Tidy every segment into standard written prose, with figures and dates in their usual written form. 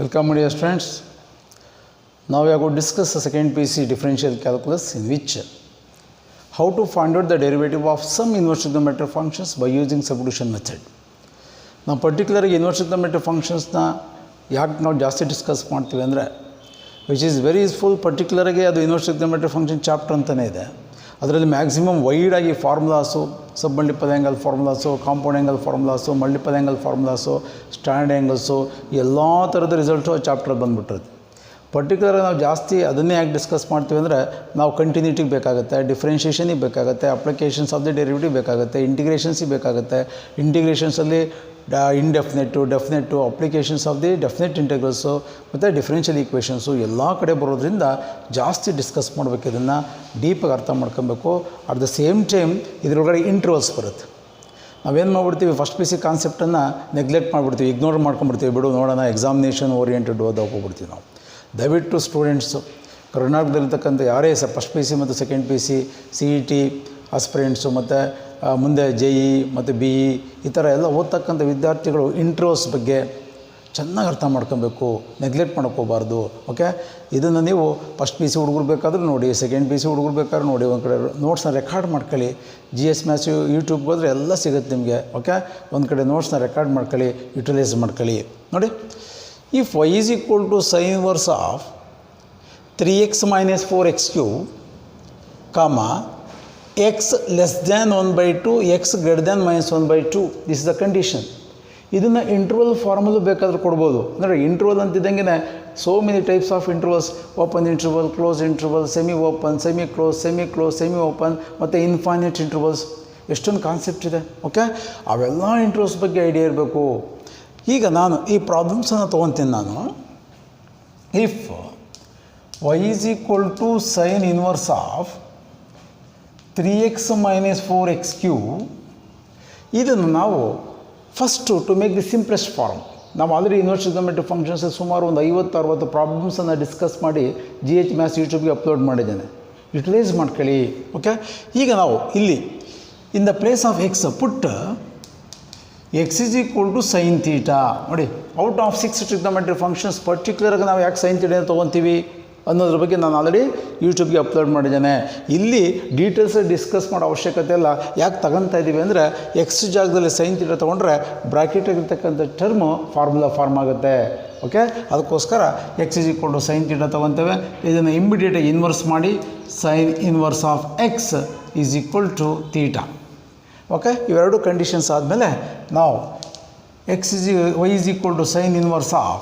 Welcome, my dear friends. Now we are going to discuss the second PC differential calculus, in which how to find out the derivative of some inverse trigonometric functions by using substitution method. ನಾವು ಪರ್ಟಿಕ್ಯುಲರ್ಗೆ inverse trigonometric ಫಂಕ್ಷನ್ಸ್ನ ಯಾಕೆ ನಾವು ಜಾಸ್ತಿ discuss ಮಾಡ್ತೀವಿ ಅಂದರೆ which is very useful. ಪರ್ಟಿಕ್ಯುಲರ್ಗೆ ಅದು inverse trigonometric function chapter ಅಂತಲೇ ಇದೆ. ಅದರಲ್ಲಿ ಮ್ಯಾಕ್ಸಿಮಮ್ ವೈಡಾಗಿ formulas, submultiple angle formulas, compound angle formulas, multiple angle formulas, standard angles, ಎಲ್ಲ ಥರದ ರಿಸಲ್ಟು ಆ ಚಾಪ್ಟರ್ ಬಂದುಬಿಟ್ಟಿರುತ್ತೆ. ಪರ್ಟಿಕ್ಯುಲರಾಗಿ ನಾವು ಜಾಸ್ತಿ ಅದನ್ನೇ ಯಾಕೆ ಡಿಸ್ಕಸ್ ಮಾಡ್ತೀವಿ ಅಂದರೆ ನಾವು ಕಂಟಿನ್ಯೂಟಿಗೆ ಬೇಕಾಗುತ್ತೆ, ಡಿಫ್ರೆನ್ಷಿಯೇಷನಿಗೆ ಬೇಕಾಗುತ್ತೆ, ಅಪ್ಲಿಕೇಶನ್ಸ್ ಆಫ್ ದಿ ಡೆರಿವೇಟಿವ್ ಬೇಕಾಗುತ್ತೆ, ಇಂಟಿಗ್ರೇಷನ್ಸಿಗೆ ಬೇಕಾಗುತ್ತೆ. ಇಂಟಿಗ್ರೇಷನ್ಸಲ್ಲಿ ಇಂಡೆಫಿನೆಟ್ಟು, ಡೆಫಿನೆಟ್ಟು, ಅಪ್ಲಿಕೇಶನ್ಸ್ ಆಫ್ ದಿ ಡೆಫಿನೆಟ್ ಇಂಟೆಗ್ರಲ್ಸು ಮತ್ತು ಡಿಫ್ರೆನ್ಷಿಯಲ್ ಈಕ್ವೇಷನ್ಸು ಎಲ್ಲ ಕಡೆ ಬರೋದ್ರಿಂದ ಜಾಸ್ತಿ ಡಿಸ್ಕಸ್ ಮಾಡಬೇಕು. ಇದನ್ನು ಡೀಪಾಗಿ ಅರ್ಥ ಮಾಡ್ಕೊಬೇಕು. ಅಟ್ ದ ಸೇಮ್ ಟೈಮ್ ಇದರೊಳಗಡೆ ಇಂಟರ್ವಲ್ಸ್ ಬರುತ್ತೆ. ನಾವೇನು ಮಾಡ್ಬಿಡ್ತೀವಿ, ಫಸ್ಟ್ ಪಿ ಸಿ ಕಾನ್ಸೆಪ್ಟನ್ನು ನೆಗ್ಲೆಕ್ಟ್ ಮಾಡಿಬಿಡ್ತೀವಿ, ಇಗ್ನೋರ್ ಮಾಡ್ಕೊಂಬಿಡ್ತೀವಿ. ಬಿಡು ನೋಡೋಣ, ಎಕ್ಸಾಮಿನೇಷನ್ ಓರಿಯೆಂಟೆಡ್ ಹೋಗ್ಬಿಡ್ತೀವಿ ನಾವು. ದಯವಿಟ್ಟು ಸ್ಟೂಡೆಂಟ್ಸು, ಕರ್ನಾಟಕದಲ್ಲಿರ್ತಕ್ಕಂಥ ಯಾರೇ ಫಸ್ಟ್ ಪಿ ಸಿ ಮತ್ತು second P C, C E T aspirants ಮತ್ತು ಮುಂದೆ ಜೆ ಇ ಮತ್ತು ಬಿ ಇ ಈ ಥರ ಎಲ್ಲ ಓದ್ತಕ್ಕಂಥ ವಿದ್ಯಾರ್ಥಿಗಳು ಇಂಟ್ರೋಸ್ ಬಗ್ಗೆ ಚೆನ್ನಾಗಿ ಅರ್ಥ ಮಾಡ್ಕೊಬೇಕು, ನೆಗ್ಲೆಕ್ಟ್ ಮಾಡೋಕ್ಕೋಗಬಾರ್ದು. ಓಕೆ, ಇದನ್ನು ನೀವು ಫಸ್ಟ್ ಪಿ ಸಿ ಹುಡುಗರು ಬೇಕಾದರೂ ನೋಡಿ, ಸೆಕೆಂಡ್ ಪಿ ಸಿ ಹುಡುಗರು ಬೇಕಾದ್ರೂ ನೋಡಿ. ಒಂದು ಕಡೆ ನೋಟ್ಸ್ನ ರೆಕಾರ್ಡ್ ಮಾಡ್ಕೊಳ್ಳಿ. ಜಿ ಎಸ್ ಮ್ಯಾಥ್ಸ್ ಯೂಟ್ಯೂಬ್ಗೆ ಹೋದರೆ ಎಲ್ಲ ಸಿಗುತ್ತೆ ನಿಮಗೆ. ಓಕೆ, ಒಂದು ಕಡೆ ನೋಟ್ಸ್ನ ರೆಕಾರ್ಡ್ ಮಾಡ್ಕೊಳ್ಳಿ, ಯುಟಿಲೈಸ್ ಮಾಡ್ಕೊಳ್ಳಿ. ನೋಡಿ, if y is equal to sin inverse of 3x minus 4x cube, comma x less than 1/2, x greater than minus 1/2, this is the condition. ಇದನ್ನು ಇಂಟರ್ವಲ್ ಫಾರ್ಮುಲಾ ಬೇಕಾದರೂ ಕೊಡ್ಬೋದು. ಅಂದರೆ ಇಂಟರ್ವಲ್ ಅಂತಿದ್ದಂಗೆ so many types of intervals: open interval, close interval, semi open, semi close, semi open ಮತ್ತು infinite intervals. ಎಷ್ಟೊಂದು concept ಇದೆ. Okay, ಅವೆಲ್ಲ intervals ಬಗ್ಗೆ ಐಡಿಯಾ ಇರಬೇಕು. ಈಗ ನಾನು ಈ ಪ್ರಾಬ್ಲಮ್ಸನ್ನು ತೊಗೊತೀನಿ. ನಾನು if y is equal to sin inverse of 3x minus 4x cube, ಇದನ್ನು ನಾವು first to make the simplest form, ನಾವು ಆಲ್ರೆಡಿ ಇನ್ವರ್ಸ್ ಟ್ರಿಗೊನೋಮೆಟ್ರಿಕ್ ಫಂಕ್ಷನ್ಸ್ ಸುಮಾರು ಒಂದು 50-60 ಪ್ರಾಬ್ಲಮ್ಸನ್ನು ಡಿಸ್ಕಸ್ ಮಾಡಿ ಜಿ ಎಚ್ ಮ್ಯಾಥ್ಸ್ ಯೂಟ್ಯೂಬ್ಗೆ ಅಪ್ಲೋಡ್ ಮಾಡಿದ್ದೇನೆ. ಯುಟಿಲೈಸ್ ಮಾಡ್ಕೊಳ್ಳಿ. ಓಕೆ, ಈಗ ನಾವು ಇಲ್ಲಿ in the place of x put x is equal to sin theta. ನೋಡಿ, ಔಟ್ ಆಫ್ 6 ಟ್ರಿಗೊನೋಮೆಟ್ರಿಕ್ ಫಂಕ್ಷನ್ಸ್ ಪರ್ಟಿಕ್ಯುಲರ್ಗೆ ನಾವು ಯಾಕೆ sin theta ತೊಗೊತೀವಿ ಅನ್ನೋದ್ರ ಬಗ್ಗೆ ನಾನು ಆಲ್ರೆಡಿ ಯೂಟ್ಯೂಬ್ಗೆ ಅಪ್ಲೋಡ್ ಮಾಡಿದ್ದೇನೆ. ಇಲ್ಲಿ ಡೀಟೇಲ್ಸ್ ಡಿಸ್ಕಸ್ ಮಾಡೋ ಅವಶ್ಯಕತೆ ಇಲ್ಲ. ಯಾಕೆ ತಗೊತಾ ಇದ್ದೀವಿ ಅಂದರೆ ಎಕ್ಸ್ ಜಾಗದಲ್ಲಿ sin theta ತೊಗೊಂಡ್ರೆ ಬ್ರ್ಯಾಕೆಟಾಗಿರ್ತಕ್ಕಂಥ ಟರ್ಮು ಫಾರ್ಮ್ ಆಗುತ್ತೆ. ಓಕೆ, ಅದಕ್ಕೋಸ್ಕರ x is equal to sin theta ತೊಗೊತೇವೆ. ಇದನ್ನು ಇಮ್ಮಿಡಿಯೇಟಾಗಿ ಇನ್ವರ್ಸ್ ಮಾಡಿ sin inverse of x is equal to theta. Okay, ಇವೆರಡು ಕಂಡೀಷನ್ಸ್ ಆದಮೇಲೆ ನಾವು y is equal to sin inverse of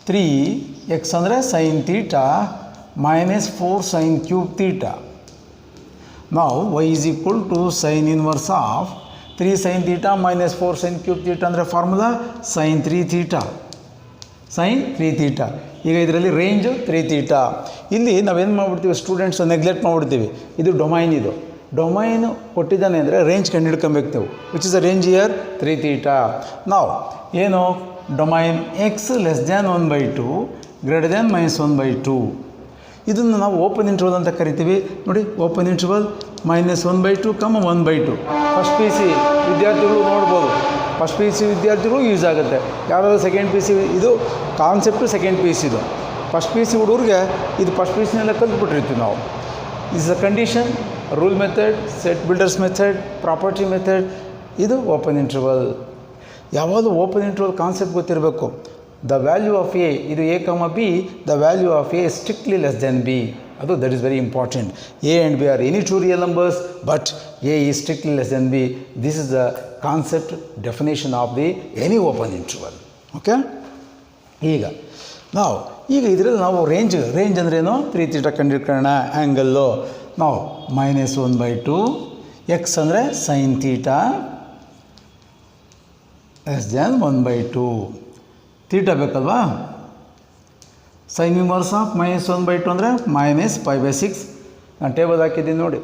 3x ಅಂದರೆ sin theta minus 4 sin cube theta. ನಾವು y is equal to sin inverse of 3 sin theta minus 4 sin cube theta ಅಂದರೆ formula sin 3 theta. ಈಗ ಇದರಲ್ಲಿ range 3 theta. ಇಲ್ಲಿ ನಾವೇನು ಮಾಡಿಬಿಡ್ತೀವಿ, students neglect ಮಾಡಿಬಿಡ್ತೀವಿ. ಇದು domain, ಇದು domain ಕೊಟ್ಟಿದ್ದಾನೆ ಅಂದರೆ ರೇಂಜ್ ಕಂಡು ಹಿಡ್ಕೊಬೇಕು ನೀವು. Which is a range here 3 theta. ನಾವು ಏನು domain x less than 1/2 greater than minus 1/2, ಇದನ್ನು ನಾವು ಓಪನ್ ಇಂಟರ್ವಲ್ ಅಂತ ಕರಿತೀವಿ. ನೋಡಿ, open interval -1/2, 1/2. First P C ವಿದ್ಯಾರ್ಥಿಗಳು ನೋಡ್ಬೋದು, ಫಸ್ಟ್ ಪಿ ಸಿ ವಿದ್ಯಾರ್ಥಿಗಳು ಯೂಸ್ ಆಗುತ್ತೆ. ಯಾರಾದರೂ ಸೆಕೆಂಡ್ ಪಿ ಸಿ, ಇದು ಕಾನ್ಸೆಪ್ಟು ಸೆಕೆಂಡ್ ಪಿ ಸಿದು. ಫಸ್ಟ್ ಪಿ ಸಿ ಹುಡುಗರಿಗೆ ಇದು ಫಸ್ಟ್ ಪಿ ಸಿನೆಲ್ಲ ಕಲ್ತ್ಬಿಟ್ಟಿರ್ತೀವಿ ನಾವು. Is a condition, rule method, set builders method, property method. ಇದು ಓಪನ್ ಇಂಟರ್ವಲ್. ಯಾವುದು ಓಪನ್ ಇಂಟರ್ವಲ್ ಕಾನ್ಸೆಪ್ಟ್ ಗೊತ್ತಿರಬೇಕು. ದ ವ್ಯಾಲ್ಯೂ ಆಫ್ ಎ, ಇದು A comma B, the value of A strictly less than B. ಅದು that is very important. A and B are any two real numbers, but A is strictly less than B. This is the concept definition of the any open interval. Okay, ಈಗ ಇದರಲ್ಲಿ ನಾವು range ಅಂದ್ರೇನು, 3 theta ಕಂಡಿಡ್ಕೊಳ್ಳೋಣ. Angle ನಾವು -1/2, X ಅಂದರೆ sin theta less than 1/2. Theta ಬೇಕಲ್ವಾ? sin inverse of -1/2 ಅಂದರೆ -π/6. ನಾನು table ಹಾಕಿದ್ದೀನಿ ನೋಡಿ.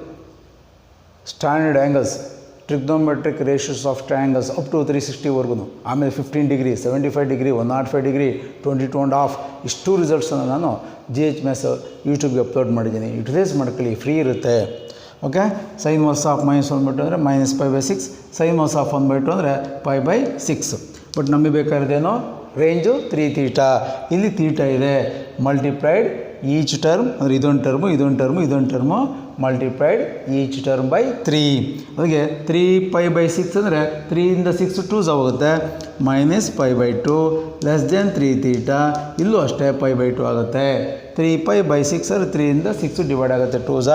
Standard angles, trigonometric ratios of triangles up to 360ವರೆಗೂ, ಆಮೇಲೆ 15 ಡಿಗ್ರಿ, 75 ಡಿಗ್ರಿ, 105 ಡಿಗ್ರಿ, 22.5, ಇಷ್ಟು ರಿಸಲ್ಟ್ಸನ್ನು ನಾನು ಜಿ ಎಚ್ ಮ್ಯಾಥ್ಸ್ ಯೂಟ್ಯೂಬ್ಗೆ ಅಪ್ಲೋಡ್ ಮಾಡಿದ್ದೀನಿ. ಯುಟಿಲೈಸ್ ಮಾಡ್ಕೊಳ್ಳಿ, ಫ್ರೀ ಇರುತ್ತೆ. ಓಕೆ, sin ಇನ್ವರ್ಸ್ ಆಫ್ -1/2 ಅಂದರೆ -π/6, sin ಇನ್ವರ್ಸ್ ಆಫ್ 1/2 ಅಂದರೆ π/6. ಬಟ್ ನಮಗೆ ಬೇಕಾಗಿರೋದೇನೋ ರೇಂಜು 3 ಥೀಟಾ. ಇಲ್ಲಿ ಥೀಟಾ ಇದೆ, ಮಲ್ಟಿಪ್ಲೈಡ್ ಈಚ್ ಟರ್ಮ್ ಅಂದರೆ ಇದೊಂದು term multiplied each term by 3. ಅದಕ್ಕೆ 3π/6 ಅಂದರೆ 3 × 6 2s ಆಗುತ್ತೆ, -π/2 ಲೆಸ್ ದೆನ್ 3 ಥೀಟಾ. ಇಲ್ಲೂ ಅಷ್ಟೇ π/2 ಆಗುತ್ತೆ. 3π/6 ಅಂದರೆ 3 × 6 ಡಿವೈಡ್ ಆಗುತ್ತೆ 2s.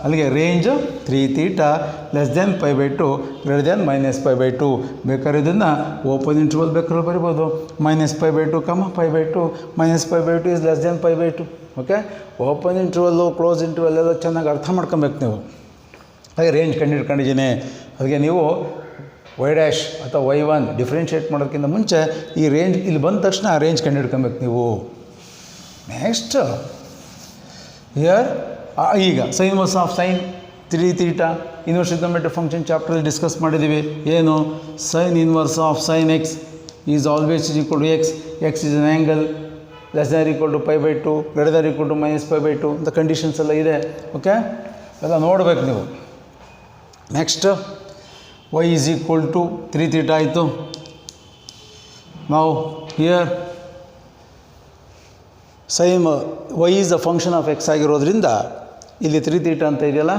ಅಲ್ಲಿಗೆ range 3 theta less than π/2 greater than -π/2. ಬೇಕಾದ್ರೆ ಇದನ್ನು ಓಪನ್ ಇಂಟರ್ವಲ್ ಬೇಕಾದ್ರೆ ಬರಿಬೋದು, -π/2, π/2, -π/2 is less than π/2. Okay, open interval close interval ಎಲ್ಲ ಚೆನ್ನಾಗಿ ಅರ್ಥ ಮಾಡ್ಕೊಬೇಕು ನೀವು. ಹಾಗೆ ರೇಂಜ್ ಕಂಡುಹಿಡ್ಕೊಂಡಿದ್ದೀನಿ. ಅದಕ್ಕೆ ನೀವು y' ಅಥವಾ y1 ಡಿಫ್ರೆನ್ಷಿಯೇಟ್ ಮಾಡೋದಕ್ಕಿಂತ ಮುಂಚೆ ಈ ರೇಂಜ್ ಇಲ್ಲಿ ಬಂದ ತಕ್ಷಣ ರೇಂಜ್ ಕಂಡುಹಿಡ್ಕೊಬೇಕು ನೀವು. ನೆಕ್ಸ್ಟ್ ಹಿಯರ್ ಈಗ sine inverse of sine 3 theta inverse trigonometric function ಚಾಪ್ಟ್ರಲ್ಲಿ ಡಿಸ್ಕಸ್ ಮಾಡಿದ್ದೀವಿ. ಏನು? Sine inverse of sine x is always equal to x. X is an angle less than equal to π/2 greater than equal to -π/2 ಅಂತ conditions ಎಲ್ಲ ಇದೆ. Okay, ಎಲ್ಲ ನೋಡ್ಬೇಕು ನೀವು. Next y is equal to 3 theta ಆಯಿತು. ನಾವು here sine y is a function of x ಆಗಿರೋದ್ರಿಂದ ಇಲ್ಲಿ 3 ಥೀಟಾ ಅಂತ ಇದೆಯಲ್ಲ,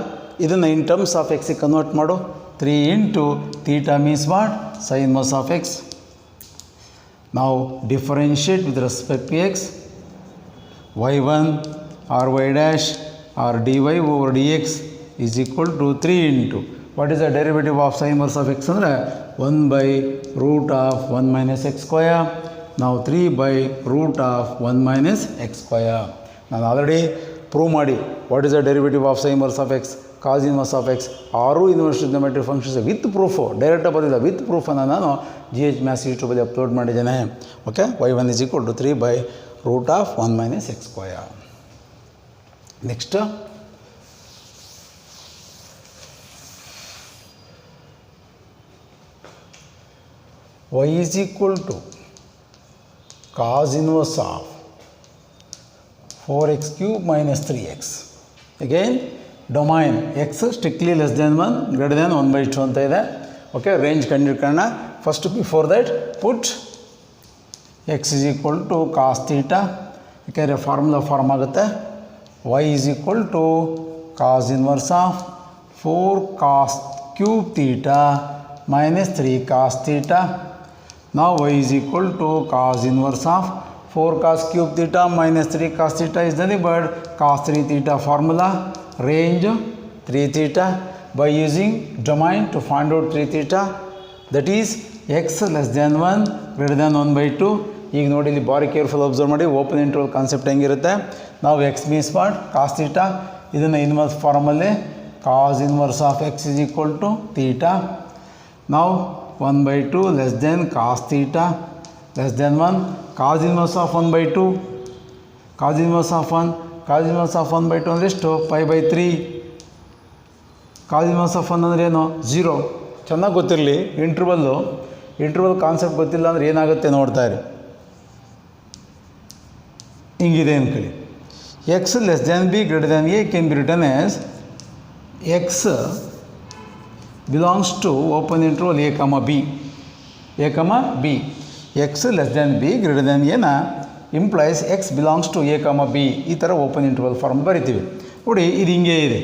ಇದನ್ನು ಇನ್ ಟರ್ಮ್ಸ್ ಆಫ್ ಎಕ್ಸಿಗೆ ಕನ್ವರ್ಟ್ ಮಾಡು. 3 × theta means what? Sine inverse of x. ನಾವು differentiate with respect to x. y1 or y' or dy over dx is equal to 3 into what is the derivative of sin inverse of x ಅಂದರೆ 1/√1 - x square. ನಾವು 3/√1 - x square. ನಾನು already prove ಮಾಡಿ what is the derivative of sine inverse of x, cos inverse of x, 6 inverse trigonometric functions with proof, ಡೈರೆಕ್ಟಾಗಿ ಬರೋದಿಲ್ಲ, with ಪ್ರೂಫನ್ನು ನಾನು GH maths ಯೂಟ್ಯೂಬಲ್ಲಿ upload ಮಾಡಿದ್ದೇನೆ. Okay, y1 is equal to 3/√1 - x square. Next y is equal to cos inverse of 4x³ - 3x. Again domain x strictly less than 1 greater than 1/2 ಅಂತ ಇದೆ. Okay, range ಕಂಡುಹಿಡ್ಕೊಳ್ಳೋಣ. First before that put x is equal to cos theta, ಯಾಕೆಂದರೆ formula form ಆಗುತ್ತೆ. y is equal to cos inverse of 4 cos³ theta - 3 cos theta. Now y is equal to cos inverse of 4 cos³ theta - 3 cos theta is nothing but cos 3 theta formula. Range 3 theta by using domain to find out 3 theta, that is x less than 1 greater than 1/2. ಈಗ ನೋಡಿ, ಇಲ್ಲಿ ಬಾರಿ careful observe ಮಾಡಿ, open interval concept ಹೆಂಗಿರುತ್ತೆ. ನಾವು x means what? Cos theta. ಇದನ್ನು inverse ಫಾರ್ಮಲ್ಲಿ cos inverse of x is equal to theta. ನಾವು 1/2 less than cos theta less than 1. Cos inverse of 1/2, cos inverse of 1, cos inverse of 1/2 ಅಂದರೆ ಎಷ್ಟು? π/3. ಕಾಸ್ inverse of 1 ಅಂದರೆ ಏನು? 0. ಚೆನ್ನಾಗಿ ಗೊತ್ತಿರಲಿ, interval concept ಗೊತ್ತಿಲ್ಲ ಅಂದರೆ ಏನಾಗುತ್ತೆ ನೋಡ್ತಾ ಇರಿ. ಹಿಂಗಿದೆ ಅಂದ್ಕೊಳ್ಳಿ. X less than B greater than A can be return as X belongs to open interval a, b, b. x less than b greater than a ನ implies x belongs to a, b. ಈ ಥರ open interval form ಬರಿತೀವಿ. ನೋಡಿ, ಇದು ಹಿಂಗೆ ಇದೆ,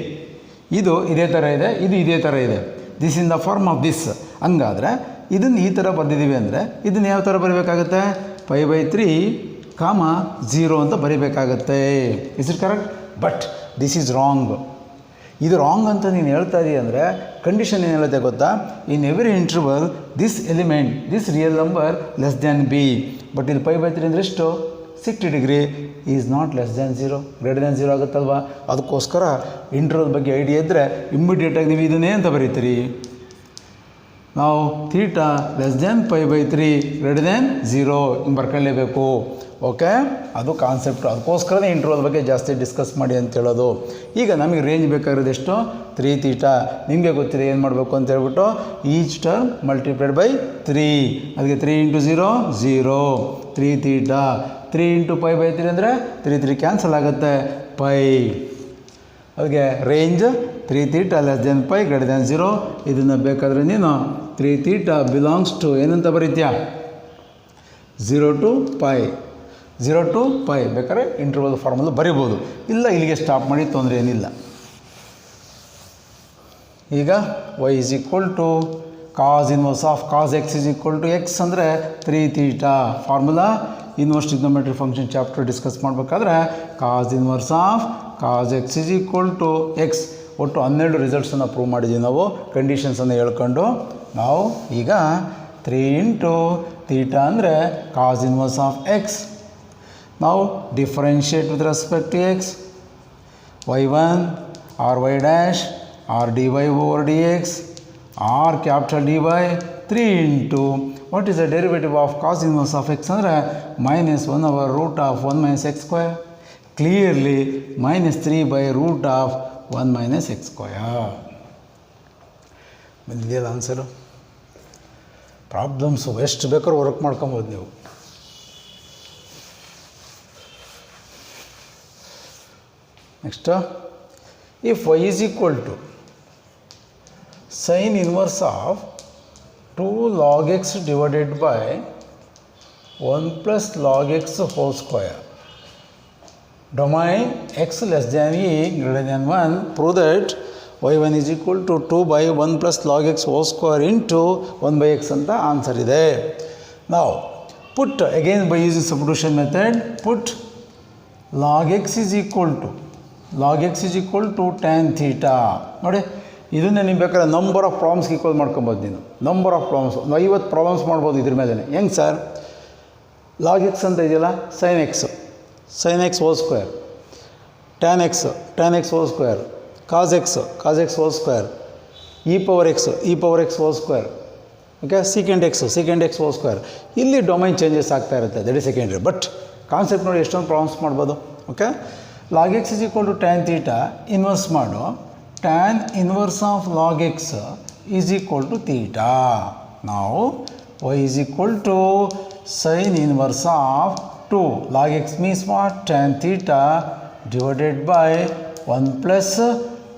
ಇದು ಇದೇ ಥರ ಇದೆ, ಇದು ಇದೇ ಥರ ಇದೆ. This in the form of this. ಹಂಗಾದರೆ ಇದನ್ನು ಈ ಥರ ಬರೆದಿದ್ದೀವಿ ಅಂದರೆ ಇದನ್ನು ಯಾವ ಥರ ಬರೀಬೇಕಾಗುತ್ತೆ? π/3, 0 ಅಂತ ಬರೀಬೇಕಾಗತ್ತೆ. Is it correct? But this is wrong. ಇದು ರಾಂಗ್ ಅಂತ ನೀನು ಹೇಳ್ತಾ ಇದೀಯ ಅಂದರೆ ಕಂಡೀಷನ್ ಏನು ಹೇಳುತ್ತೆ ಗೊತ್ತಾ? In every interval this element, this real number less than B. But ಇಲ್ಲಿ π/3 ಅಂದರೆ ಎಷ್ಟು? 60 degree is not less than 0, greater than 0 ಆಗುತ್ತಲ್ವ? ಅದಕ್ಕೋಸ್ಕರ ಇಂಟರ್ವಲ್ ಬಗ್ಗೆ ಐಡಿಯಾ ಇದ್ದರೆ ಇಮ್ಮಿಡಿಯೇಟಾಗಿ ನೀವು ಇದನ್ನೇ ಅಂತ ಬರೀತೀರಿ. ನಾವು theta less than π/3 greater than 0 ಹಿಂಗೆ ಬರ್ಕೊಳ್ಳೇಬೇಕು. ಓಕೆ, ಅದು ಕಾನ್ಸೆಪ್ಟು. ಅದಕ್ಕೋಸ್ಕರನೇ ಇಂಟರ್ವಲ್ ಬಗ್ಗೆ ಜಾಸ್ತಿ ಡಿಸ್ಕಸ್ ಮಾಡಿ ಅಂತ ಹೇಳೋದು. ಈಗ ನಮಗೆ ರೇಂಜ್ ಬೇಕಾಗಿರೋದು ಎಷ್ಟು? 3 ಥೀಟಾ. ನಿಮಗೆ ಗೊತ್ತಿದೆ ಏನು ಮಾಡಬೇಕು ಅಂತ ಹೇಳ್ಬಿಟ್ಟು, ಈಚ್ ಟರ್ಮ್ ಮಲ್ಟಿಪ್ಲೈಡ್ ಬೈ 3. ಅದಕ್ಕೆ 3 × 0 0, 3 ಥೀಟಾ. 3 × π/3 ಅಂದರೆ 3 ಕ್ಯಾನ್ಸಲ್ ಆಗುತ್ತೆ, π. ಅದಕ್ಕೆ range 3 theta less than π greater than 0. ಇದನ್ನು ಬೇಕಾದರೆ ನೀನು 3 ಥೀಟಾ ಬಿಲಾಂಗ್ಸ್ ಟು ಏನಂತ ಬರೀತೀಯ? 0 to pi 0 to pi ಬೇಕಾದ್ರೆ ಇಂಟರ್ವಲ್ ಫಾರ್ಮುಲಾ ಬರಿಬೋದು, ಇಲ್ಲ ಇಲ್ಲಿಗೆ ಸ್ಟಾಪ್ ಮಾಡಿ, ತೊಂದರೆ ಏನಿಲ್ಲ. ಈಗ y is equal to cos inverse of cos x is equal to x ಅಂದರೆ 3 theta. Formula inverse trigonometry function chapter discuss ಮಾಡಬೇಕಾದ್ರೆ cos inverse of cos x is equal to x. ಒಟ್ಟು 12 ರಿಸಲ್ಟ್ಸನ್ನು ಪ್ರೂವ್ ಮಾಡಿದ್ದೀವಿ ನಾವು, ಕಂಡೀಷನ್ಸನ್ನು ಹೇಳ್ಕೊಂಡು. ನಾವು ಈಗ 3 into theta ಅಂದರೆ cos inverse of x. ನಾವು differentiate with respect to x, y1 or y dash or dy over dx or capital dy 3 into what is the derivative of cos inverse of x ಅಂದರೆ minus 1 over root of 1 minus x square. Clearly minus 3 by root of 1 minus x square. ಬಂದಿದೆಯಲ್ಲ answer. Problems ಎಷ್ಟು ಬೇಕಾದ್ರೂ work ಮಾಡ್ಕೊಬೋದು ನೀವು. Next, if y is equal to sin inverse of 2 log x divided by 1 plus log x whole square, domain x less than e greater than 1, prove that y1 is equal to 2 by 1 plus log x whole square into 1 by x ಅಂತ answer ಇದೆ. Now put again by using substitution method, put log x is equal to tan theta. ನೋಡಿ, ಇದನ್ನೇ ನೀವು ಬೇಕಾದ್ರೆ number of ಪ್ರಾಬ್ಲಮ್ಸ್ಗೆ equal ಮಾಡ್ಕೊಬೋದು. ನೀನು number of problems 50 problems ಮಾಡ್ಬೋದು ಇದ್ರ ಮೇಲೆ. ಹೆಂಗೆ ಸರ್? ಲಾಗ್ ಎಕ್ಸ್ ಅಂತ ಇದೆಯಲ್ಲ, sine x whole square, tan x whole square, cos x whole square, e power x whole square, okay, second x whole square. ಇಲ್ಲಿ domain changes ಆಗ್ತಾ ಇರುತ್ತೆ, that is secondary. But concept ನೋಡಿ ಎಷ್ಟೊಂದು problems ಮಾಡ್ಬೋದು. Okay, log x is equal to tan theta, inverse ಮಾಡು. tan inverse of log x is equal to theta. Now y is equal to sin inverse of 2 log x means what? Tan theta divided by 1 plus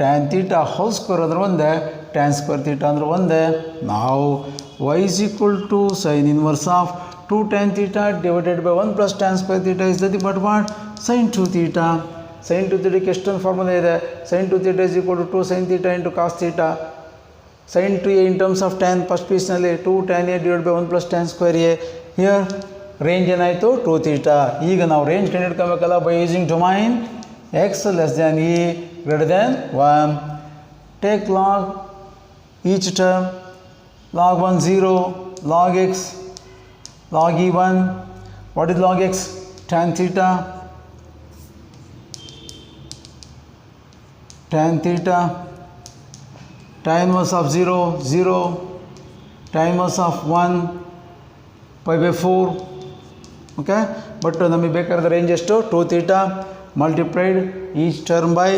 tan theta whole square ಅಂದ್ರೆ ಒಂದೇ, tan square theta ಅಂದ್ರೆ ಒಂದೇ. Now y is equal to sin inverse of 2 tan theta divided by 1 plus tan square theta is nothing but what? Sin 2 theta. sin 2 ಥೀಟಾಕ್ಕೆ ಎಷ್ಟೊಂದು formula ಇದೆ. sin 2 theta is equal to 2 sin theta into cos theta. sin 2a in terms of tan first ಪೀಸ್ನಲ್ಲಿ 2 tan a divided by 1 plus tan square a. Here range ಏನಾಯಿತು? 2 theta. ಈಗ ನಾವು range ಕಂಡುಹಿಡ್ಕೊಬೇಕಲ್ಲ by using domain x less than e greater than 1. Take log each term. log 1 0, log x, log e 1. What is log x? Tan theta. Tan theta, tan inverse of 0, 0, tan inverse of 1, pi by 4, okay. But ನಮಗೆ ಬೇಕಾದ range ಎಷ್ಟು? 2 theta multiplied each term by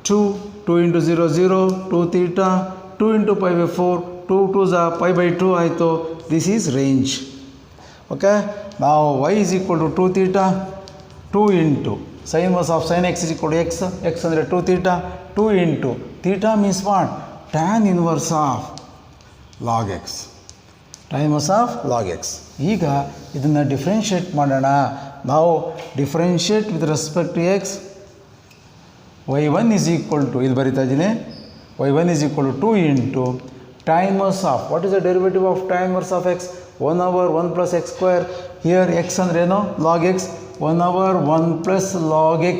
2, 2 into 0, 0, 2 theta, 2 into pi by 4, 2 2s are pi by 2 ಆಯಿತು. This is range. Okay. Now y is equal to 2 theta, 2 into sin inverse of sin x is equal to x ಅಂದರೆ 2 theta, 2 into theta means what? Tan inverse of log x. Tan inverse of log x. ಈಗ ಇದನ್ನು differentiate ಮಾಡೋಣ. ನಾವು differentiate with respect to x, y1 is equal to, ಇಲ್ಲಿ ಬರಿತಾ ಇದ್ದೀನಿ, y1 is equal to 2 into tan inverse of, what is the derivative of tan inverse of x? 1 over 1 plus x square. Here x ಅಂದ್ರೆ ಏನು? log x. 1 over 1 plus log x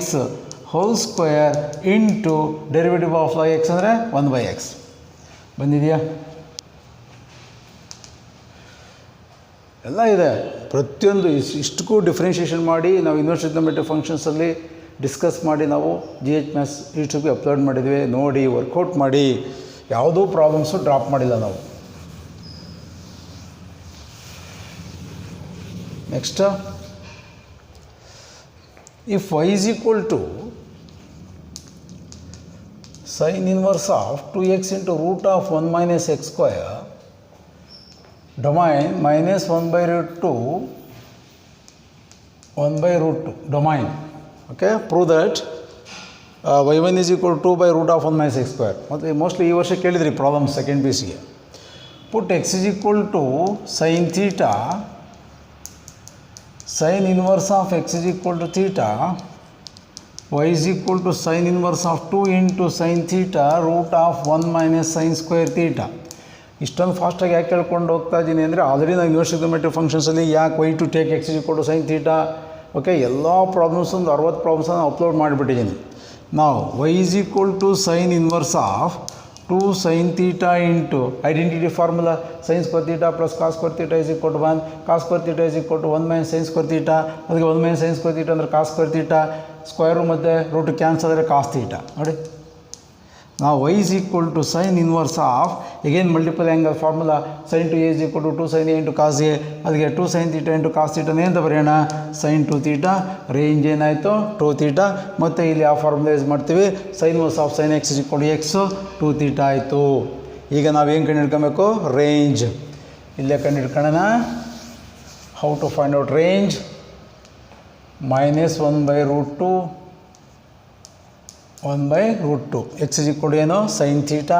whole square into derivative of log x ಅಂದರೆ 1 by x. ಬಂದಿದೆಯಾ? ಎಲ್ಲ ಇದೆ. ಪ್ರತಿಯೊಂದು ಇಷ್ಟಕ್ಕೂ differentiation ಮಾಡಿ ನಾವು ಇನ್ವರ್ಸ್ ಟ್ರಿಗ್ನೋಮೆಟ್ರಿ ಫಂಕ್ಷನ್ಸಲ್ಲಿ ಡಿಸ್ಕಸ್ ಮಾಡಿ ನಾವು GH ಮ್ಯಾಥ್ಸ್ ಯೂಟ್ಯೂಬ್ಗೆ ಅಪ್ಲೋಡ್ ಮಾಡಿದ್ವಿ. ನೋಡಿ, ವರ್ಕೌಟ್ ಮಾಡಿ. ಯಾವುದೂ ಪ್ರಾಬ್ಲಮ್ಸು ಡ್ರಾಪ್ ಮಾಡಿಲ್ಲ ನಾವು. Next, if y is equal to sin inverse of 2x into root of 1 minus x square, domain minus 1 by root 2, 1 by root 2, domain. Okay, prove that y1 is equal to 2 by root of 1 minus x square. ಮತ್ತು mostly ಈ ವರ್ಷ ಕೇಳಿದ್ರಿ problem second ಪೀಸ್ಗೆ. Put x is equal to sin theta sin inverse of x is equal to theta, y is equal to sin inverse of 2 into sin theta root of 1 minus sin square theta. ಇಷ್ಟೊಂದು ಫಾಸ್ಟಾಗಿ ಯಾಕೆ ಕೇಳ್ಕೊಂಡು ಹೋಗ್ತಾ ಇದ್ದೀನಿ ಅಂದರೆ already ನಾವು inverse trigonometric ಫಂಕ್ಷನ್ಸಲ್ಲಿ ಯಾಕೆ why to take x is equal to sine theta, okay, ಎಲ್ಲ ಪ್ರಾಬ್ಲಮ್ಸ್ ಒಂದು 60 ಪ್ರಾಬ್ಲಮ್ಸನ್ನು ಅಪ್ಲೋಡ್ ಮಾಡಿಬಿಟ್ಟಿದ್ದೀನಿ. ನಾವು y is equal to sine inverse of 2 sin theta into identity formula sin square theta plus cos square theta is equal to 1, cos square theta is equal to 1 minus sin square theta, ಅದಕ್ಕೆ 1 minus sin square theta ಅಂದರೆ cos square theta, square ಮತ್ತು root cancel ಆದರೆ cos theta. ನೋಡಿ, ನಾವು y is equal to sin inverse of again multiple angle formula sin 2a is equal to 2 sin a into cos a, ಅದಕ್ಕೆ 2 sin theta into cos theta ಅಂತ ಬರೆಯೋಣ. sin 2 theta range ಏನಾಯಿತು 2 theta, ಮತ್ತು ಇಲ್ಲಿ ಆ formula use ಮಾಡ್ತೀವಿ sin inverse of sin x is equal to x 2 theta ಆಯಿತು. ಈಗ ನಾವೇನು ಕಂಡು ಹಿಡ್ಕೊಬೇಕು, ರೇಂಜ್. ಇಲ್ಲೇ ಕಂಡು ಹಿಡ್ಕೊಳ್ಳೋಣ. How to find out range, -1/√2 1/√2 x is equal to ಏನು sin theta,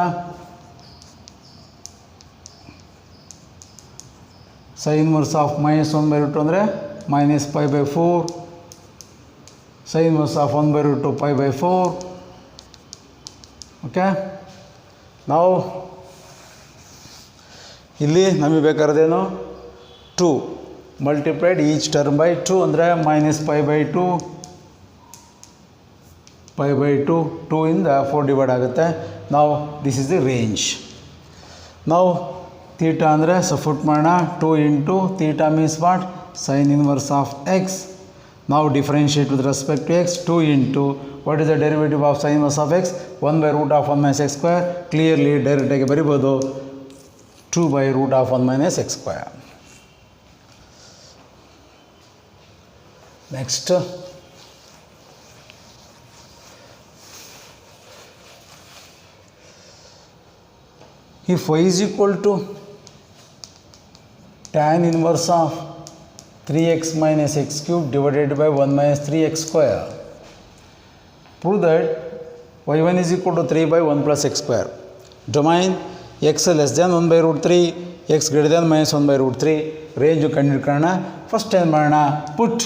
sin inverse of -1/√2 ಅಂದರೆ -π/4, sin inverse of 1/√2 π/4. ಓಕೆ, ನಾವು ಇಲ್ಲಿ ನಮಗೆ ಬೇಕಾದ್ರೇನು 2 ಮಲ್ಟಿಪ್ಲೈಡ್ ಈಚ್ ಟರ್ಮ್ ಬೈ 2 ಅಂದರೆ -π/2 π/2 2 ಇಂದ 4 ಡಿವೈಡ್ ಆಗುತ್ತೆ. ನಾವು ದಿಸ್ ಇಸ್ ದಿ ರೇಂಜ್. ನಾವು ಥೀಟಾ ಅಂದರೆ ಸಫುಟ್ ಮಾಡೋಣ. 2 into theta means what, sine inverse of x. ನಾವು differentiate with respect to x. 2 into what is the derivative of sine inverse of x, 1/√1 minus x square. Clearly ಡೈರೆಕ್ಟಾಗಿ ಬರಿಬೋದು 2/√1 minus x square. Next, if y is equal to tan inverse of 3x minus x cube divided by 1 minus 3x square, prove that y1 is equal to 3 by 1 plus x square. Domain x less than 1/√3, x greater than -1/√3. Range ಕಂಡುಹಿಡ್ಕೊಳ್ಳೋಣ. ಫಸ್ಟ್ ಏನು ಮಾಡೋಣ, ಪುಟ್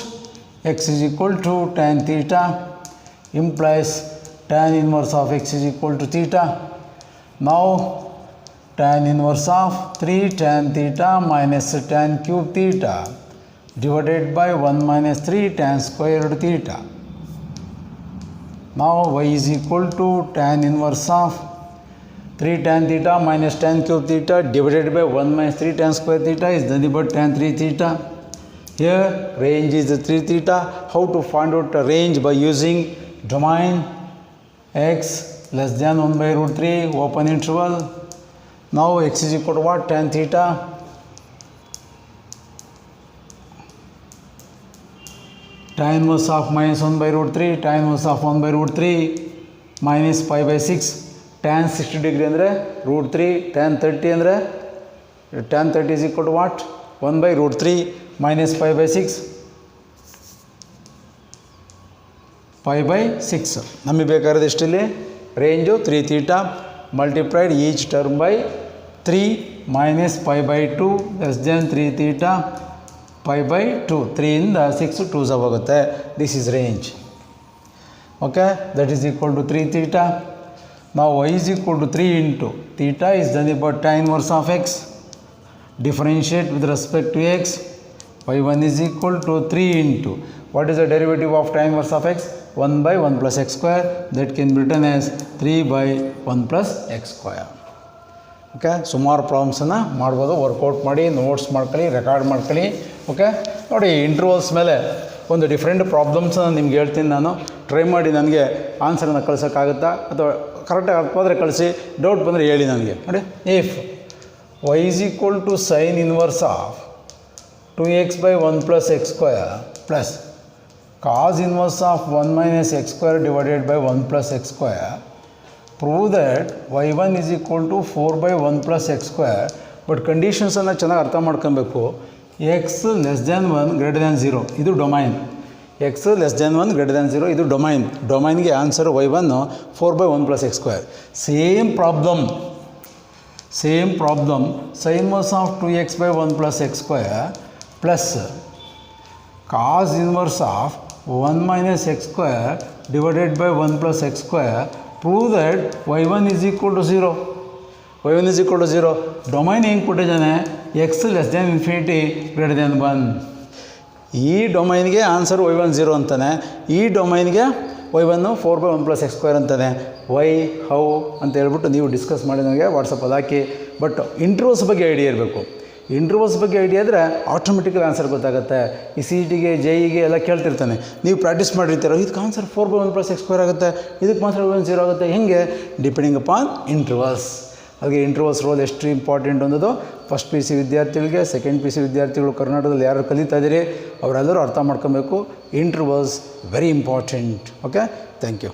x is equal to tan theta implies tan inverse of x is equal to theta. Now tan inverse of 3 tan theta minus tan cube theta divided by 1 minus 3 tan squared theta. Now y is equal to tan inverse of 3 tan theta minus tan cube theta divided by 1 minus 3 tan square theta is nothing but tan 3 theta. Here range is 3 theta. How to find out the range? By using domain x less than 1/√3 open interval. Now x is equal to what, tan theta tan inverse of -1/√3 tan inverse of 1/√3 minus π/6. tan 60 degree ಅಂದರೆ √3, tan 30 ಅಂದರೆ tan 30 is equal to what, 1/√3 minus π/6 π/6. ನಮಗೆ ಬೇಕಾಗಿರೋದು ಎಷ್ಟಿಲ್ಲಿ, range 3 theta multiplied each term by 3 minus π/2 less than 3 theta π/2. 3 ಇಂದ 6 2s ಹೋಗುತ್ತೆ. This is range. Okay, that is equal to 3 theta. ನಾವು y is equal to 3 into theta is nothing but tan inverse of x. Differentiate with respect to x. y1 is equal to 3 into what is the derivative of tan inverse of x, 1/1 plus x square. That can be written as 3/1 plus x square. Okay, ಸುಮಾರು ಪ್ರಾಬ್ಲಮ್ಸನ್ನು ಮಾಡ್ಬೋದು. Workout ಮಾಡಿ notes ಮಾಡ್ಕೊಳ್ಳಿ, record ಮಾಡ್ಕೊಳ್ಳಿ. Okay, ನೋಡಿ, intervals ಮೇಲೆ ಒಂದು different ಪ್ರಾಬ್ಲಮ್ಸನ್ನು ನಿಮ್ಗೆ ಹೇಳ್ತೀನಿ ನಾನು. ಟ್ರೈ ಮಾಡಿ ನನಗೆ ಆನ್ಸರನ್ನು ಕಳ್ಸೋಕ್ಕಾಗುತ್ತಾ ಅಥವಾ ಕರೆಕ್ಟಾಗಿ ಹಾಕೋದ್ರೆ ಕಳಿಸಿ, ಡೌಟ್ ಬಂದರೆ ಹೇಳಿ ನನಗೆ. ನೋಡಿ, if y is equal to sin inverse of 2x by 1 plus x square plus cos inverse of 1 minus x square divided by 1 plus x square, prove that y1 is equal to 4 by 1 plus x square. But ಕಂಡೀಷನ್ಸನ್ನು ಚೆನ್ನಾಗಿ ಅರ್ಥ ಮಾಡ್ಕೊಬೇಕು. x less than 1 greater than 0 ಇದು domain. x less than 1 greater than 0 ಇದು domain. ಡೊಮೈನ್ಗೆ answer y1 4 by 1 plus x square. Same problem sin inverse of 2x by 1 plus x square plus cos inverse of 1 minus x square divided by 1 plus x square, prove that y1 is equal to 0. y1 is equal to 0. Domain ಹೆಂಗೆ ಕೊಟ್ಟಿದ್ದಾನೆ, X less than infinity greater than 1. ಈ ಡೊಮೈನ್ಗೆ answer y1 0 ಅಂತಾನೆ, ಈ ಡೊಮೈನ್ಗೆ y1 4/1 plus x square ಅಂತಾನೆ. Why how ಅಂತ ಹೇಳ್ಬಿಟ್ಟು ನೀವು discuss ಮಾಡಿ ನನಗೆ ವಾಟ್ಸಪ್ಪಲ್ಲಿ ಹಾಕಿ. ಬಟ್ ಇಂಟರ್ವಲ್ಸ್ ಬಗ್ಗೆ ಐಡಿಯಾ ಇರಬೇಕು. ಇಂಟರ್ವಲ್ಸ್ ಬಗ್ಗೆ ಐಡಿಯಾ ಇದ್ದರೆ ಆಟೋಮೆಟಿಕಲಿ ಆನ್ಸರ್ ಗೊತ್ತಾಗುತ್ತೆ. ಈ ಸಿ ಟಿಗೆ ಜೆಇಗೆ ಎಲ್ಲ ಕೇಳ್ತಿರ್ತಾನೆ, ನೀವು ಪ್ರಾಕ್ಟೀಸ್ ಮಾಡಿರ್ತೀರೋ ಇದಕ್ಕೆ ಆನ್ಸರ್ 4/1 plus x square ಆಗುತ್ತೆ, ಇದಕ್ಕೆ ಮಾತ್ರ y1 0 ಆಗುತ್ತೆ. ಹೆಂಗೆ? Depending upon intervals. ಹಾಗೆ ಇಂಟರ್ವಲ್ಸ್ ರೋಲ್ ಎಷ್ಟು ಇಂಪಾರ್ಟೆಂಟ್ ಅನ್ನೋದು ಫಸ್ಟ್ ಪಿ ಸಿ ವಿದ್ಯಾರ್ಥಿಗಳಿಗೆ, ಸೆಕೆಂಡ್ ಪಿ ಸಿ ವಿದ್ಯಾರ್ಥಿಗಳು ಕರ್ನಾಟಕದಲ್ಲಿ ಯಾರು ಕಲಿತಾ ಇದ್ದೀರಿ ಅವರೆಲ್ಲರೂ ಅರ್ಥ ಮಾಡ್ಕೊಬೇಕು. Intervals very important. Okay, thank you.